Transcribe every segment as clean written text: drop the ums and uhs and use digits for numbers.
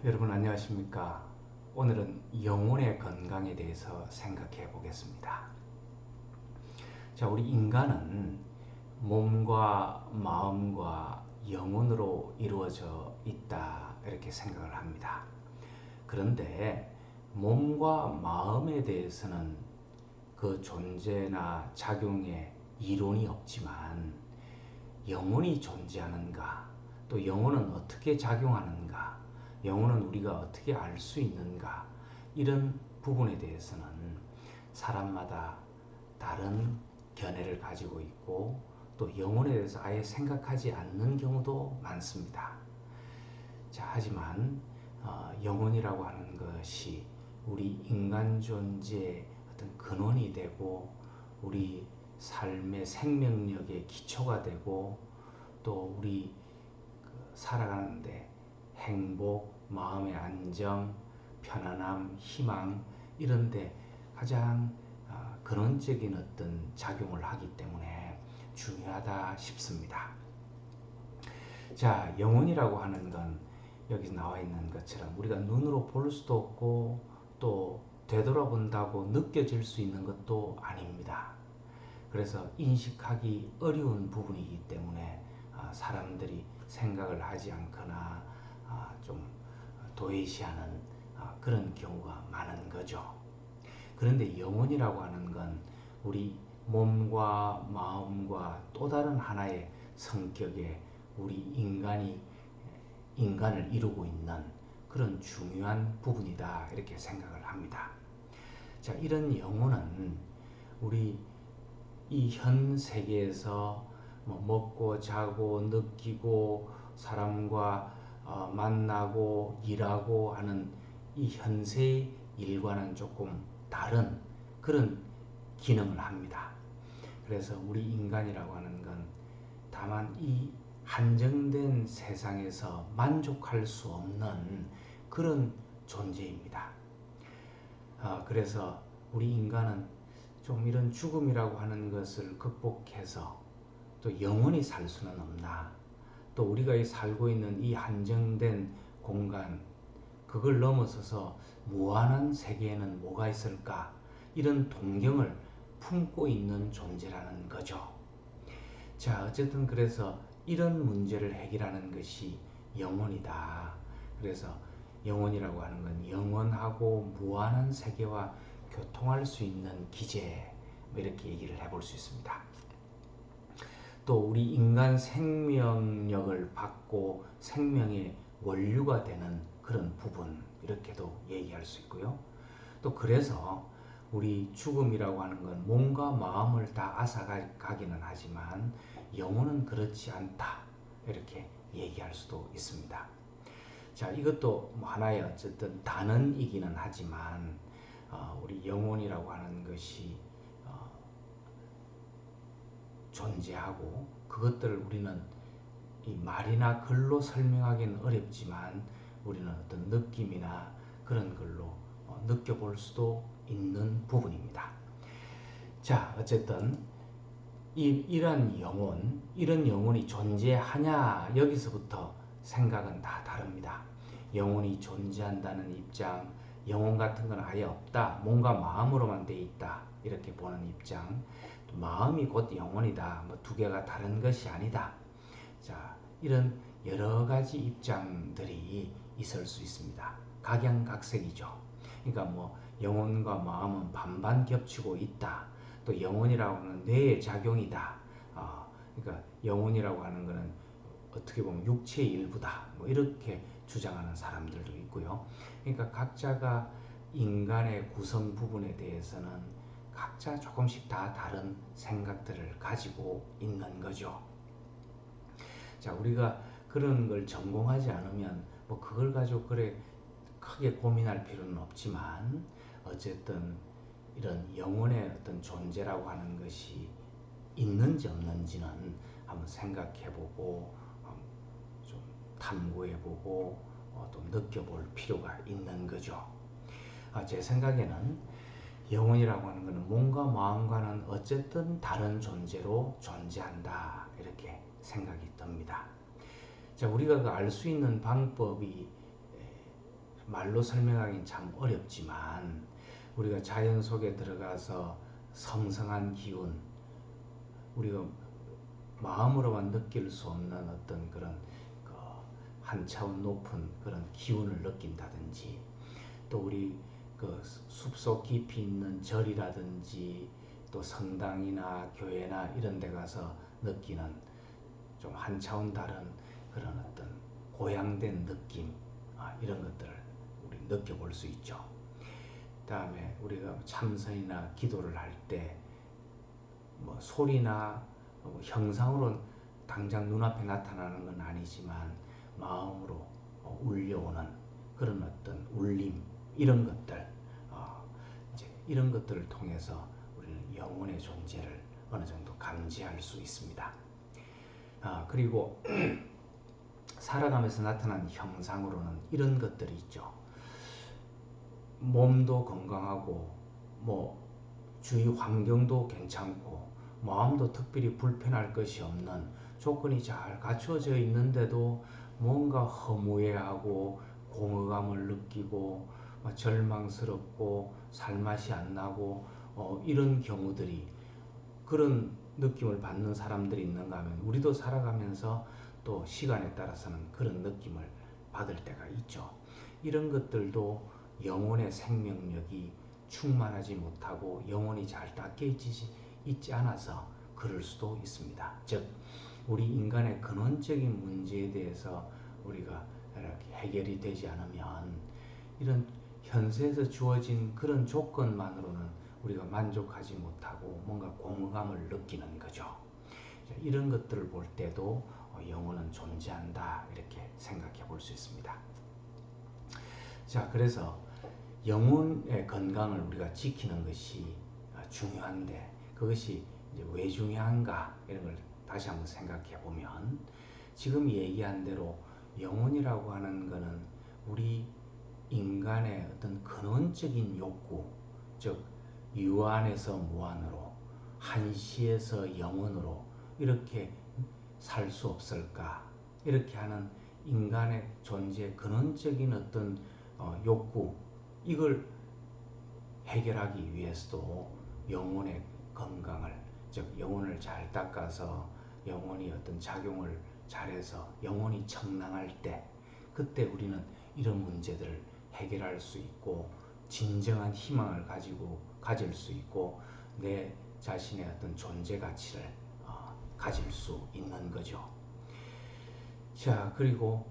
여러분 안녕하십니까? 오늘은 영혼의 건강에 대해서 생각해 보겠습니다. 자, 우리 인간은 몸과 마음과 영혼으로 이루어져 있다 이렇게 생각을 합니다. 그런데 몸과 마음에 대해서는 그 존재나 작용에 이론이 없지만 영혼이 존재하는가, 또 영혼은 어떻게 작용하는가, 영혼은 우리가 어떻게 알 수 있는가, 이런 부분에 대해서는 사람마다 다른 견해를 가지고 있고 또 영혼에 대해서 아예 생각하지 않는 경우도 많습니다. 자, 하지만 영혼이라고 하는 것이 우리 인간 존재의 어떤 근원이 되고 우리 삶의 생명력의 기초가 되고 또 우리 살아가는데 행복, 마음의 안정, 편안함, 희망 이런데 가장 근원적인 어떤 작용을 하기 때문에 중요하다 싶습니다. 자, 영혼이라고 하는 건 여기 나와 있는 것처럼 우리가 눈으로 볼 수도 없고 또 되돌아본다고 느껴질 수 있는 것도 아닙니다. 그래서 인식하기 어려운 부분이기 때문에 사람들이 생각을 하지 않거나 좀 도외시하는 그런 경우가 많은 거죠. 그런데 영혼이라고 하는 건 우리 몸과 마음과 또 다른 하나의 성격의 우리 인간을 이루고 있는 그런 중요한 부분이다 이렇게 생각을 합니다. 자, 이런 영혼은 우리 이 현 세계에서 뭐 먹고 자고 느끼고 사람과 만나고 일하고 하는 이 현세의 일과는 조금 다른 그런 기능을 합니다. 그래서 우리 인간이라고 하는 건 다만 이 한정된 세상에서 만족할 수 없는 그런 존재입니다. 그래서 우리 인간은 좀 이런 죽음이라고 하는 것을 극복해서 또 영원히 살 수는 없나, 또 우리가 살고 있는 이 한정된 공간 그걸 넘어서서 무한한 세계에는 뭐가 있을까, 이런 동경을 품고 있는 존재라는 거죠. 자, 어쨌든 그래서 이런 문제를 해결하는 것이 영혼이다. 그래서 영혼이라고 하는 건 영원하고 무한한 세계와 교통할 수 있는 기제, 이렇게 얘기를 해볼 수 있습니다. 또 우리 인간 생명력을 받고 생명의 원류가 되는 그런 부분, 이렇게도 얘기할 수 있고요. 또 그래서 우리 죽음이라고 하는 건 몸과 마음을 다 앗아가기는 하지만 영혼은 그렇지 않다 이렇게 얘기할 수도 있습니다. 자, 이것도 하나의 어쨌든 단언이기는 하지만 우리 영혼이라고 하는 것이 존재하고 그것들을 우리는 이 말이나 글로 설명하기는 어렵지만 우리는 어떤 느낌이나 그런 걸로 느껴볼 수도 있는 부분입니다. 자, 어쨌든 이런 이런 영혼이 존재하냐, 여기서부터 생각은 다 다릅니다. 영혼이 존재한다는 입장, 영혼 같은 건 아예 없다, 뭔가 마음으로만 돼 있다, 이렇게 보는 입장, 또 마음이 곧 영혼이다, 뭐 두 개가 다른 것이 아니다. 자, 이런 여러 가지 입장들이 있을 수 있습니다. 각양각색이죠. 그러니까 뭐 영혼과 마음은 반반 겹치고 있다. 또 영혼이라고 하는 뇌의 작용이다. 그러니까 영혼이라고 하는 것은 어떻게 보면 육체의 일부다. 뭐 이렇게 주장하는 사람들도 있고요. 그러니까 각자가 인간의 구성 부분에 대해서는 각자 조금씩 다 다른 생각들을 가지고 있는 거죠. 자, 우리가 그런 걸 전공하지 않으면 뭐 그걸 가지고 그래 크게 고민할 필요는 없지만 어쨌든 이런 영혼의 어떤 존재라고 하는 것이 있는지 없는지는 한번 생각해보고 좀 탐구해보고 또 느껴볼 필요가 있는 거죠. 제 생각에는 영혼이라고 하는 것은 몸과 마음과는 어쨌든 다른 존재로 존재한다 이렇게 생각이 듭니다. 자, 우리가 알 수 있는 방법이 말로 설명하기는 참 어렵지만 우리가 자연 속에 들어가서 성성한 기운, 우리가 마음으로만 느낄 수 없는 어떤 그런 한 차원 높은 그런 기운을 느낀다든지, 또 우리 그 숲속 깊이 있는 절이라든지 또 성당이나 교회나 이런 데 가서 느끼는 좀 한 차원 다른 그런 어떤 고양된 느낌, 이런 것들을 우리 느껴볼 수 있죠. 다음에 우리가 참선이나 기도를 할 때 뭐 소리나 형상으로 당장 눈앞에 나타나는 건 아니지만 마음으로 울려오는 그런 어떤 울림, 이런 것들, 이제 이런 것들을 통해서 우리는 영혼의 존재를 어느 정도 감지할 수 있습니다. 그리고 살아가면서 나타난 형상으로는 이런 것들이 있죠. 몸도 건강하고 뭐 주위 환경도 괜찮고 마음도 특별히 불편할 것이 없는 조건이 잘 갖추어져 있는데도 뭔가 허무해하고 공허감을 느끼고 절망스럽고 살맛이 안 나고 이런 경우들이, 그런 느낌을 받는 사람들이 있는가 하면 우리도 살아가면서 또 시간에 따라서는 그런 느낌을 받을 때가 있죠. 이런 것들도 영혼의 생명력이 충만하지 못하고 영혼이 잘 닦여 있지 않아서 그럴 수도 있습니다. 즉 우리 인간의 근원적인 문제에 대해서 우리가 이렇게 해결이 되지 않으면 이런 현세에서 주어진 그런 조건만으로는 우리가 만족하지 못하고 뭔가 공허감을 느끼는 거죠. 이런 것들을 볼 때도 영혼은 존재한다, 이렇게 생각해 볼 수 있습니다. 자, 그래서 영혼의 건강을 우리가 지키는 것이 중요한데 그것이 이제 왜 중요한가, 이런 걸 다시 한번 생각해 보면 지금 얘기한 대로 영혼이라고 하는 것은 우리 인간의 어떤 근원적인 욕구, 즉 유한에서 무한으로, 한시에서 영원으로 이렇게 살 수 없을까, 이렇게 하는 인간의 존재의 근원적인 어떤 욕구, 이걸 해결하기 위해서도 영혼의 건강을, 즉 영혼을 잘 닦아서 영혼이 어떤 작용을 잘해서 영혼이 청량할 때, 그때 우리는 이런 문제들을 해결할 수 있고 진정한 희망을 가질 수 있고 내 자신의 어떤 존재 가치를 가질 수 있는 거죠. 자, 그리고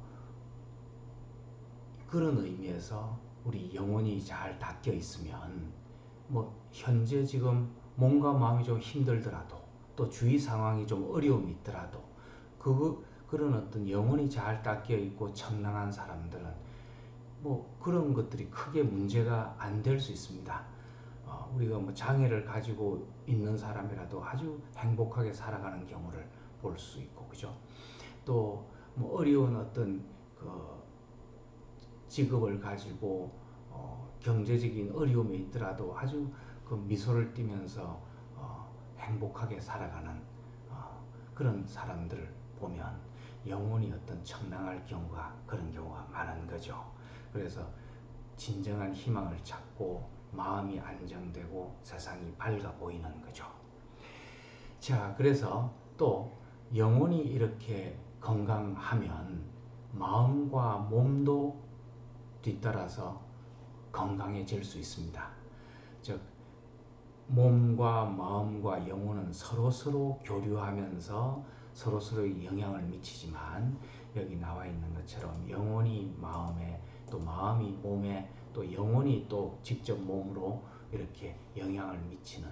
그런 의미에서 우리 영혼이 잘 닦여 있으면 뭐 현재 지금 몸과 마음이 좀 힘들더라도 또 주위 상황이 좀 어려움이 있더라도 그런 어떤 영혼이 잘 닦여 있고 청량한 사람들은 뭐 그런 것들이 크게 문제가 안 될 수 있습니다. 우리가 뭐 장애를 가지고 있는 사람이라도 아주 행복하게 살아가는 경우를 볼 수 있고, 그죠? 또 뭐 어려운 어떤 그 직업을 가지고 경제적인 어려움이 있더라도 아주 그 미소를 띠면서 행복하게 살아가는 그런 사람들을 보면 영혼이 어떤 청량할 경우가, 그런 경우가 많은 거죠. 그래서 진정한 희망을 찾고 마음이 안정되고 세상이 밝아 보이는 거죠. 자, 그래서 또 영혼이 이렇게 건강하면 마음과 몸도 뒤따라서 건강해질 수 있습니다. 즉 몸과 마음과 영혼은 서로서로 교류하면서 서로서로 영향을 미치지만 여기 나와 있는 것처럼 영혼이 마음에, 또 마음이 몸에, 또 영혼이 또 직접 몸으로 이렇게 영향을 미치는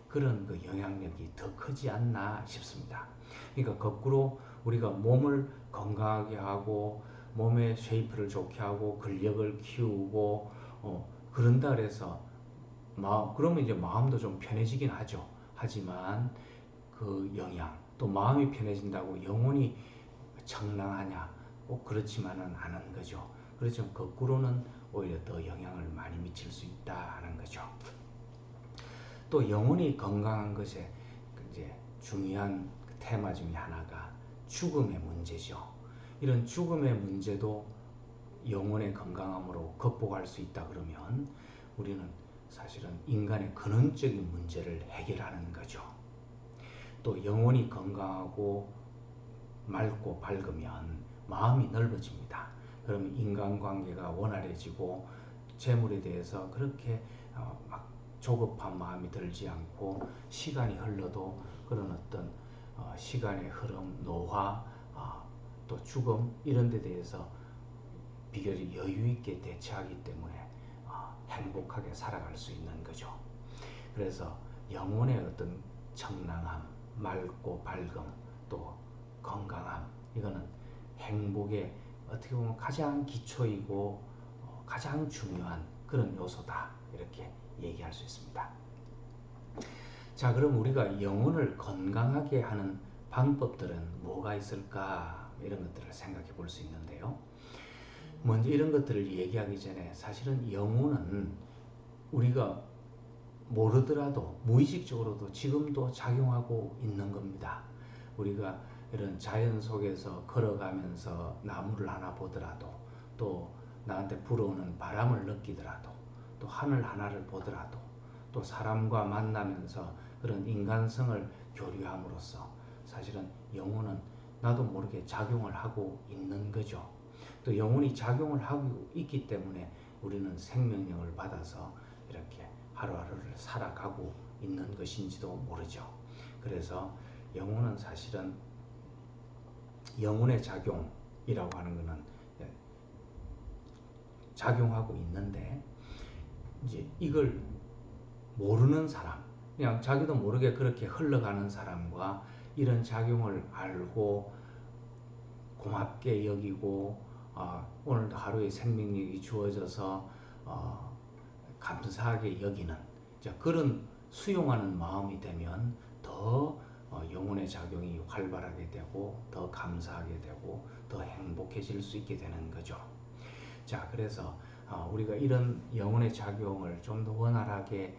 그런 그 영향력이 더 크지 않나 싶습니다. 그러니까 거꾸로 우리가 몸을 건강하게 하고 몸의 쉐이프를 좋게 하고 근력을 키우고 그런다 그래서 그러면 이제 마음도 좀 편해지긴 하죠. 하지만 그 영향, 또 마음이 편해진다고 영혼이 청량하냐, 꼭 그렇지만은 않은 거죠. 그렇죠. 거꾸로는 오히려 더 영향을 많이 미칠 수 있다 하는 거죠. 또 영혼이 건강한 것에 이제 중요한 테마 중에 하나가 죽음의 문제죠. 이런 죽음의 문제도 영혼의 건강함으로 극복할 수 있다 그러면 우리는 사실은 인간의 근원적인 문제를 해결하는 거죠. 또 영혼이 건강하고 맑고 밝으면 마음이 넓어집니다. 그러면 인간관계가 원활해지고 재물에 대해서 그렇게 막 조급한 마음이 들지 않고 시간이 흘러도 그런 어떤 시간의 흐름, 노화, 또 죽음 이런 데 대해서 비교적 여유 있게 대처하기 때문에 행복하게 살아갈 수 있는 거죠. 그래서 영혼의 어떤 청량함, 맑고 밝음, 또 건강함, 이거는 행복의 어떻게 보면 가장 기초이고 가장 중요한 그런 요소다, 이렇게 얘기할 수 있습니다. 자, 그럼 우리가 영혼을 건강하게 하는 방법들은 뭐가 있을까, 이런 것들을 생각해 볼 수 있는데요. 먼저 이런 것들을 얘기하기 전에 사실은 영혼은 우리가 모르더라도 무의식적으로도 지금도 작용하고 있는 겁니다. 우리가 이런 자연 속에서 걸어가면서 나무를 하나 보더라도, 또 나한테 불어오는 바람을 느끼더라도, 또 하늘 하나를 보더라도, 또 사람과 만나면서 그런 인간성을 교류함으로써 사실은 영혼은 나도 모르게 작용을 하고 있는 거죠. 또 영혼이 작용을 하고 있기 때문에 우리는 생명력을 받아서 이렇게 하루하루를 살아가고 있는 것인지도 모르죠. 그래서 영혼은 사실은 영혼의 작용이라고 하는 것은 작용하고 있는데, 이제 이걸 모르는 사람, 그냥 자기도 모르게 그렇게 흘러가는 사람과 이런 작용을 알고 고맙게 여기고 오늘도 하루의 생명력이 주어져서 감사하게 여기는 그런 수용하는 마음이 되면 더 영혼의 작용이 활발하게 되고 더 감사하게 되고 더 행복해질 수 있게 되는 거죠. 자, 그래서 우리가 이런 영혼의 작용을 좀 더 원활하게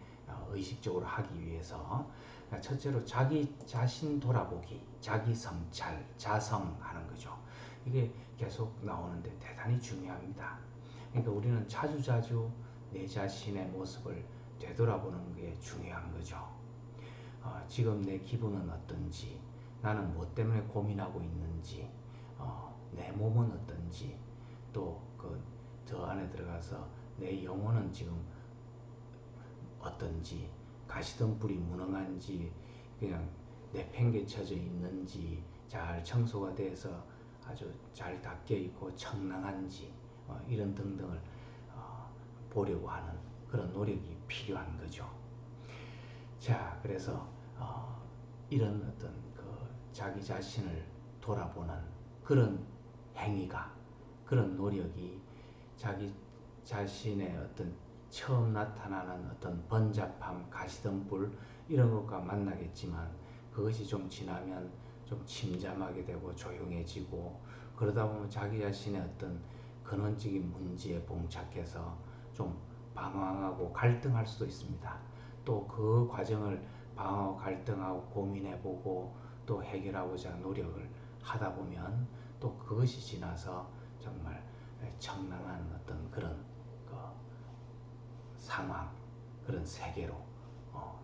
의식적으로 하기 위해서 첫째로 자기 자신 돌아보기, 자기 성찰, 자성하는 거죠. 이게 계속 나오는데 대단히 중요합니다. 그러니까 우리는 자주자주 내 자신의 모습을 되돌아보는 게 중요한 거죠. 지금 내 기분은 어떤지, 나는 뭐 때문에 고민하고 있는지, 내 몸은 어떤지, 또 저 안에 들어가서 내 영혼은 지금 어떤지, 가시덤불이 무능한지, 그냥 내팽개쳐져 있는지, 잘 청소가 돼서 아주 잘 닦여 있고 청량한지, 이런 등등을 보려고 하는 그런 노력이 필요한 거죠. 자, 그래서 이런 어떤 자기 자신을 돌아보는 그런 행위가, 그런 노력이 자기 자신의 어떤 처음 나타나는 어떤 번잡함, 가시덤불 이런 것과 만나겠지만 그것이 좀 지나면 좀 침잠하게 되고 조용해지고, 그러다 보면 자기 자신의 어떤 근원적인 문제에 봉착해서 좀 방황하고 갈등할 수도 있습니다. 또 그 과정을 방황하고 갈등하고 고민해보고 또 해결하고자 노력을 하다 보면 또 그것이 지나서 정말 청량한 어떤 그런 상황, 그런 세계로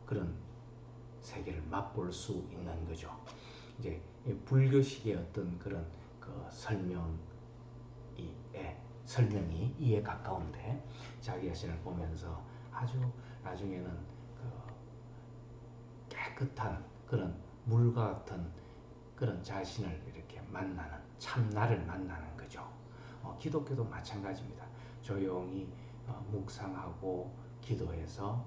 그런 세계를 맛볼 수 있는 거죠. 이제 불교식의 어떤 그런 설명이 이에 가까운데, 자기 자신을 보면서 아주 나중에는 깨끗한 그런 물과 같은 그런 자신을 이렇게 만나는, 참나를 만나는 거죠. 기독교도 마찬가지입니다. 조용히 묵상하고 기도해서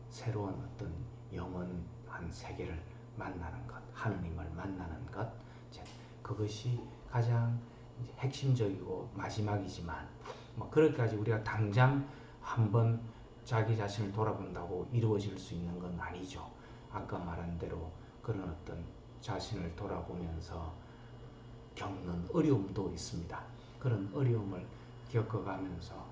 새로운 어떤 영원한 세계를 만나는 것, 하느님을 만나는 것, 그것이 가장 핵심적이고 마지막이지만, 그럴까지 우리가 당장 한번 자기 자신을 돌아본다고 이루어질 수 있는 건 아니죠. 아까 말한 대로 그런 어떤 자신을 돌아보면서 겪는 어려움도 있습니다. 그런 어려움을 겪어가면서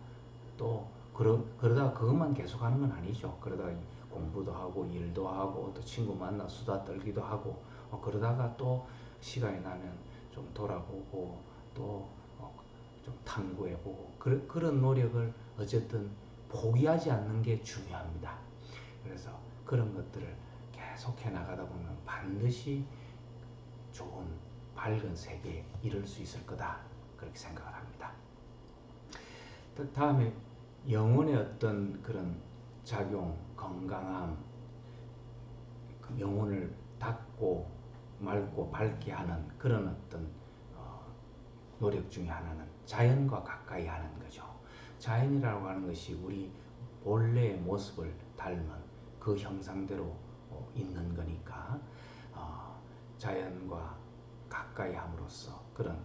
또 그러다가 그것만 계속하는 건 아니죠. 그러다가 공부도 하고 일도 하고 또 친구 만나 수다 떨기도 하고, 그러다가 또 시간이 나면 좀 돌아보고 또 좀 탐구해보고 그런 노력을 어쨌든 포기하지 않는 게 중요합니다. 그래서 그런 것들을 계속해 나가다 보면 반드시 좋은 밝은 세계에 이룰 수 있을 거다 그렇게 생각을 합니다. 다음에 영혼의 어떤 그런 작용, 건강함, 그 영혼을 닫고 맑고 밝게 하는 그런 어떤 노력 중에 하나는 자연과 가까이 하는 거죠. 자연이라고 하는 것이 우리 본래의 모습을 닮은 그 형상대로 있는 거니까 자연과 가까이 함으로써 그런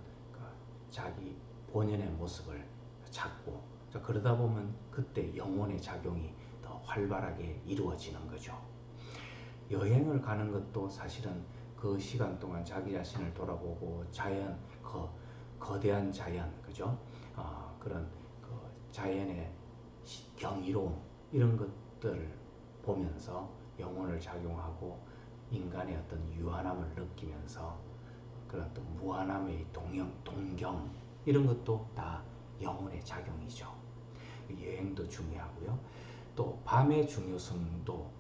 자기 본연의 모습을 찾고 그러다 보면 그때 영혼의 작용이 더 활발하게 이루어지는 거죠. 여행을 가는 것도 사실은 그 시간 동안 자기 자신을 돌아보고 자연, 거대한 자연, 그죠? 그런 그 자연의 경이로움 이런 것들을 보면서 영혼을 작용하고 인간의 어떤 유한함을 느끼면서 그런 또 무한함의 동경 이런 것도 다 영혼의 작용이죠. 여행도 중요하고요. 또 밤의 중요성도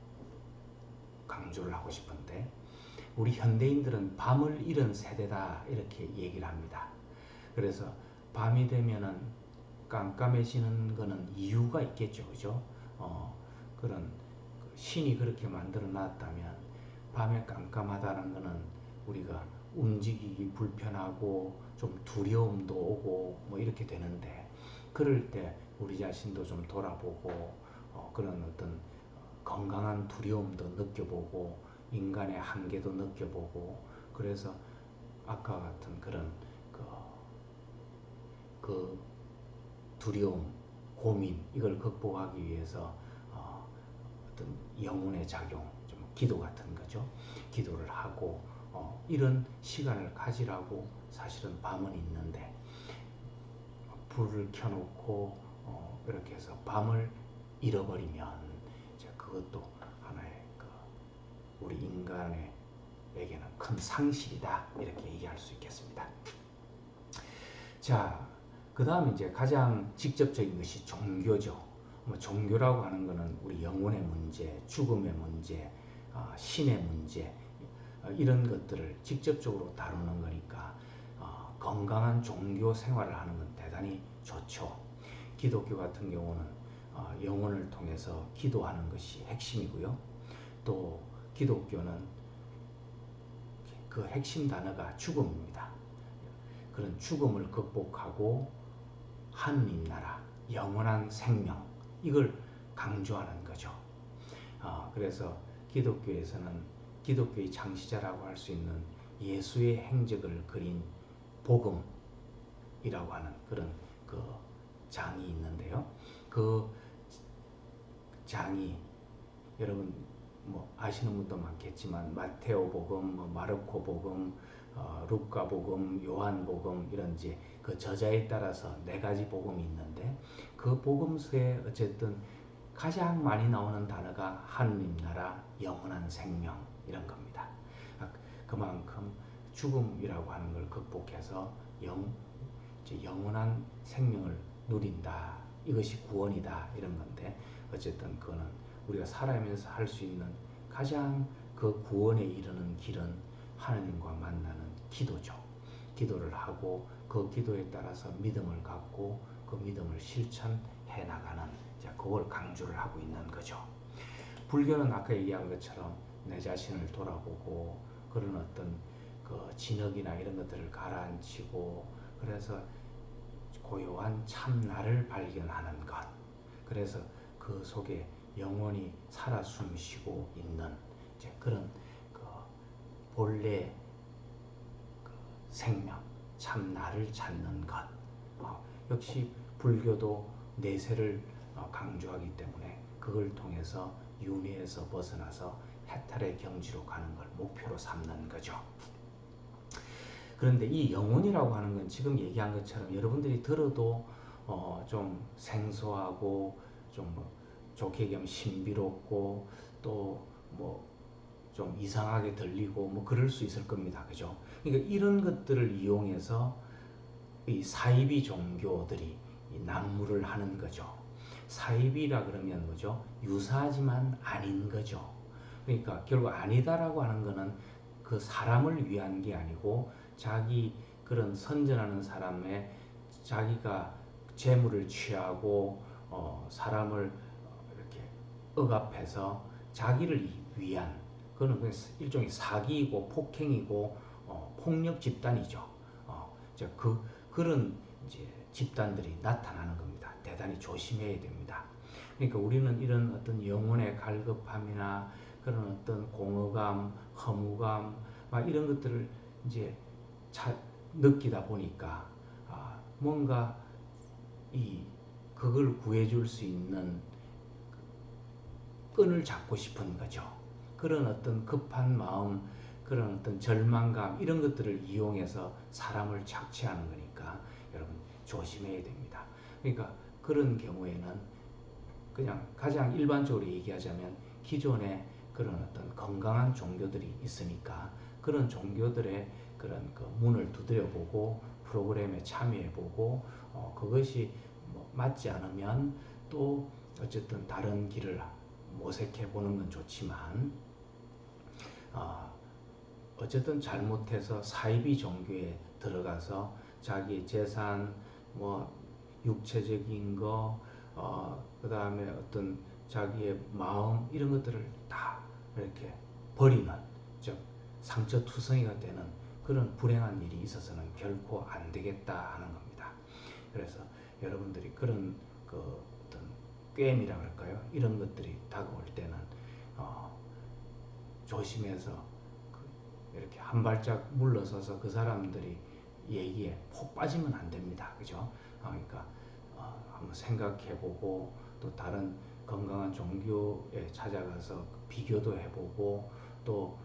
강조를 하고 싶은데 우리 현대인들은 밤을 잃은 세대다 이렇게 얘기를 합니다. 그래서 밤이 되면은 깜깜해지는 거는 이유가 있겠죠, 그죠? 그런 신이 그렇게 만들어 놨다면 밤에 깜깜하다는 거는 우리가 움직이기 불편하고 좀 두려움도 오고 뭐 이렇게 되는데 그럴 때 우리 자신도 좀 돌아보고 그런 어떤 건강한 두려움도 느껴보고 인간의 한계도 느껴보고 그래서 아까 같은 그런 그 두려움, 고민 이걸 극복하기 위해서 어떤 영혼의 작용, 좀 기도 같은 거죠. 기도를 하고 이런 시간을 가지라고 사실은 밤은 있는데 불을 켜놓고 이렇게 해서 밤을 잃어버리면 이제 그것도 하나의 우리 인간에게는 큰 상실이다 이렇게 얘기할 수 있겠습니다. 자, 그 다음 이제 가장 직접적인 것이 종교죠. 종교라고 하는 것은 우리 영혼의 문제, 죽음의 문제, 신의 문제 이런 것들을 직접적으로 다루는 거니까 건강한 종교 생활을 하는 건 대단히 좋죠. 기독교 같은 경우는 영혼을 통해서 기도하는 것이 핵심이고요. 또 기독교는 그 핵심 단어가 죽음입니다. 그런 죽음을 극복하고 하느님 나라, 영원한 생명 이걸 강조하는 거죠. 그래서 기독교에서는 기독교의 창시자라고 할 수 있는 예수의 행적을 그린 복음이라고 하는 그런 그 장이 있는데요. 그 장이 여러분 뭐 아시는 분도 많겠지만 마테오 복음, 마르코 복음, 루카 복음, 요한 복음 이런 이제 그 저자에 따라서 네 가지 복음이 있는데 그 복음서에 어쨌든 가장 많이 나오는 단어가 하느님 나라, 영원한 생명 이런 겁니다. 그만큼 죽음이라고 하는 걸 극복해서 영원한 생명을 누린다. 이것이 구원이다. 이런 건데 어쨌든 그거는 우리가 살아가면서 할 수 있는 가장 그 구원에 이르는 길은 하나님과 만나는 기도죠. 기도를 하고 그 기도에 따라서 믿음을 갖고 그 믿음을 실천해 나가는 그걸 강조를 하고 있는 거죠. 불교는 아까 얘기한 것처럼 내 자신을 돌아보고 그런 어떤 그 진흙이나 이런 것들을 가라앉히고 그래서 고요한 참나를 발견하는 것. 그래서 그 속에 영원히 살아 숨쉬고 있는 그런 그 본래 그 생명, 참나를 찾는 것. 역시 불교도 내세를 강조하기 때문에 그걸 통해서 윤회에서 벗어나서 해탈의 경지로 가는 걸 목표로 삼는 거죠. 그런데 이 영혼이라고 하는 건 지금 얘기한 것처럼 여러분들이 들어도 좀 생소하고 좀 좋게 얘기하면 신비롭고 또 뭐 좀 이상하게 들리고 뭐 그럴 수 있을 겁니다. 그죠? 그러니까 이런 것들을 이용해서 이 사이비 종교들이 난무를 하는 거죠. 사이비라 그러면 뭐죠? 유사하지만 아닌 거죠. 그러니까 결국 아니다라고 하는 거는 그 사람을 위한 게 아니고 자기 그런 선전하는 사람의 자기가 재물을 취하고 사람을 이렇게 억압해서 자기를 위한 그거는 일종의 사기이고 폭행이고 폭력 집단이죠. 그런 이제 집단들이 나타나는 겁니다. 대단히 조심해야 됩니다. 그러니까 우리는 이런 어떤 영혼의 갈급함이나 그런 어떤 공허감, 허무감, 막 이런 것들을 이제 느끼다 보니까 뭔가 그걸 구해줄 수 있는 끈을 잡고 싶은 거죠. 그런 어떤 급한 마음, 그런 어떤 절망감 이런 것들을 이용해서 사람을 착취하는 거니까 여러분 조심해야 됩니다. 그러니까 그런 경우에는 그냥 가장 일반적으로 얘기하자면 기존에 그런 어떤 건강한 종교들이 있으니까 그런 종교들의 그런 그 문을 두드려보고 프로그램에 참여해보고 그것이 뭐 맞지 않으면 또 어쨌든 다른 길을 모색해보는 건 좋지만 어쨌든 잘못해서 사이비 종교에 들어가서 자기의 재산, 뭐 육체적인 거, 그 다음에 어떤 자기의 마음 이런 것들을 다 이렇게 버리는, 즉 상처투성이가 되는 그런 불행한 일이 있어서는 결코 안 되겠다 하는 겁니다. 그래서 여러분들이 그런 그 어떤 꾀임이라 그럴까요? 이런 것들이 다가올 때는 조심해서 이렇게 한 발짝 물러서서 그 사람들이 얘기에 폭 빠지면 안 됩니다. 그죠? 그러니까 한번 생각해보고 또 다른 건강한 종교에 찾아가서 비교도 해보고 또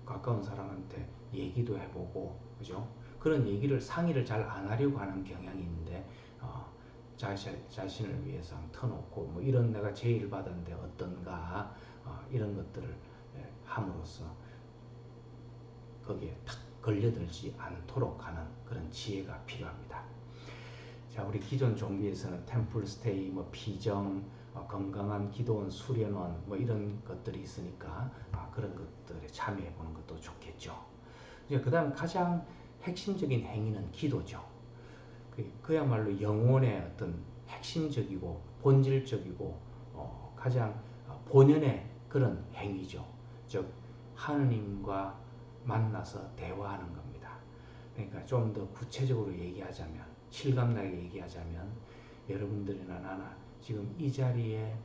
가까운 사람한테 얘기도 해보고 그죠? 그런 얘기를 상의를 잘 안 하려고 하는 경향이 있는데 자신을 위해서 터놓고 뭐 이런 내가 제의를 받았는데 어떤가 이런 것들을 함으로써 거기에 탁 걸려들지 않도록 하는 그런 지혜가 필요합니다. 자, 우리 기존 종교에서는 템플 스테이, 뭐 피정, 건강한 기도원, 수련원 뭐 이런 것들이 있으니까 그런 것들에 참여해 보는 것도 좋겠죠. 이제 그다음 가장 핵심적인 행위는 기도죠. 그야말로 영혼의 어떤 핵심적이고 본질적이고 가장 본연의 그런 행위죠. 즉 하느님과 만나서 대화하는 겁니다. 그러니까 좀 더 구체적으로 얘기하자면 실감나게 얘기하자면 여러분들이나 나나 지금 이 자리에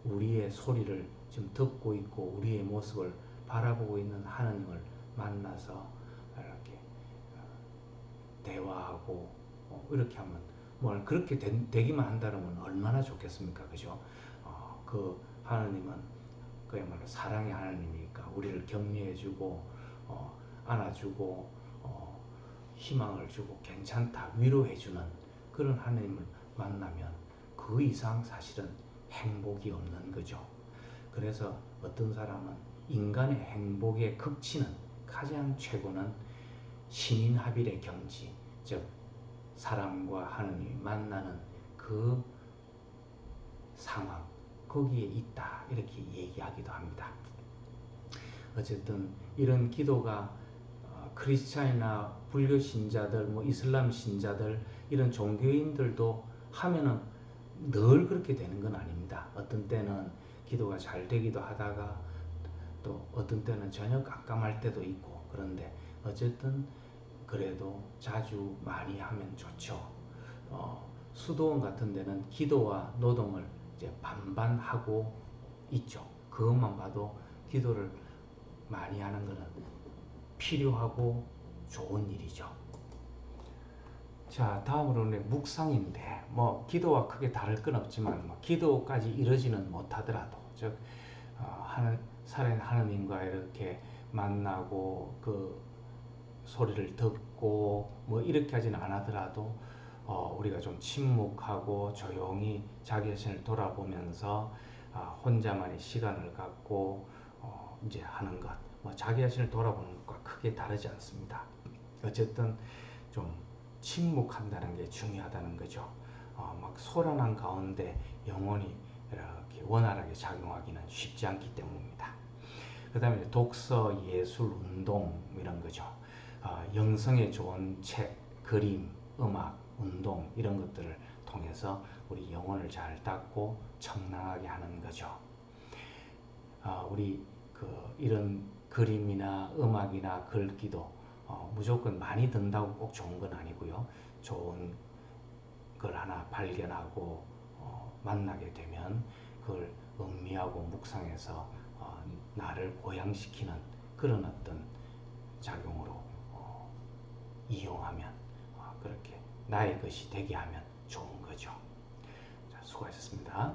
우리의 소리를 지금 듣고 있고 우리의 모습을 바라보고 있는 하느님을 만나서 이렇게 대화하고 이렇게 하면 뭐 그렇게 되기만 한다면 얼마나 좋겠습니까, 그죠? 그 하나님은 그야말로 사랑의 하나님이니까 우리를 격려해주고 안아주고 희망을 주고 괜찮다 위로해주는 그런 하나님을 만나면 그 이상 사실은 행복이 없는 거죠. 그래서 어떤 사람은 인간의 행복의 극치는 가장 최고는 신인합일의 경지, 즉 사람과 하느님이 만나는 그 상황, 거기에 있다 이렇게 얘기하기도 합니다. 어쨌든 이런 기도가 크리스찬이나 불교 신자들, 뭐 이슬람 신자들 이런 종교인들도 하면은 늘 그렇게 되는 건 아닙니다. 어떤 때는 기도가 잘 되기도 하다가 또 어떤 때는 전혀 깜깜할 때도 있고 그런데 어쨌든 그래도 자주 많이 하면 좋죠. 수도원 같은 데는 기도와 노동을 이제 반반 하고 있죠. 그것만 봐도 기도를 많이 하는 것은 필요하고 좋은 일이죠. 자, 다음으로는 묵상인데 뭐 기도와 크게 다를 건 없지만 뭐 기도까지 이르지는 못하더라도 즉 살아있는 하느님과 이렇게 만나고 그 소리를 듣고 뭐 이렇게 하지는 않았더라도 우리가 좀 침묵하고 조용히 자기 자신을 돌아보면서 혼자만의 시간을 갖고 이제 하는 것, 뭐 자기 자신을 돌아보는 것과 크게 다르지 않습니다. 어쨌든 좀 침묵한다는 게 중요하다는 거죠. 막 소란한 가운데 영혼이 이렇게 원활하게 작용하기는 쉽지 않기 때문입니다. 그 다음에 독서, 예술, 운동 이런 거죠. 영성에 좋은 책, 그림, 음악, 운동 이런 것들을 통해서 우리 영혼을 잘 닦고 청량하게 하는 거죠. 우리 이런 그림이나 음악이나 글귀도 무조건 많이 든다고 꼭 좋은 건 아니고요. 좋은 걸 하나 발견하고 만나게 되면 그걸 음미하고 묵상해서 나를 고양시키는 그런 어떤 작용으로 이용하면 그렇게 나의 것이 되게 하면 좋은 거죠. 자, 수고하셨습니다.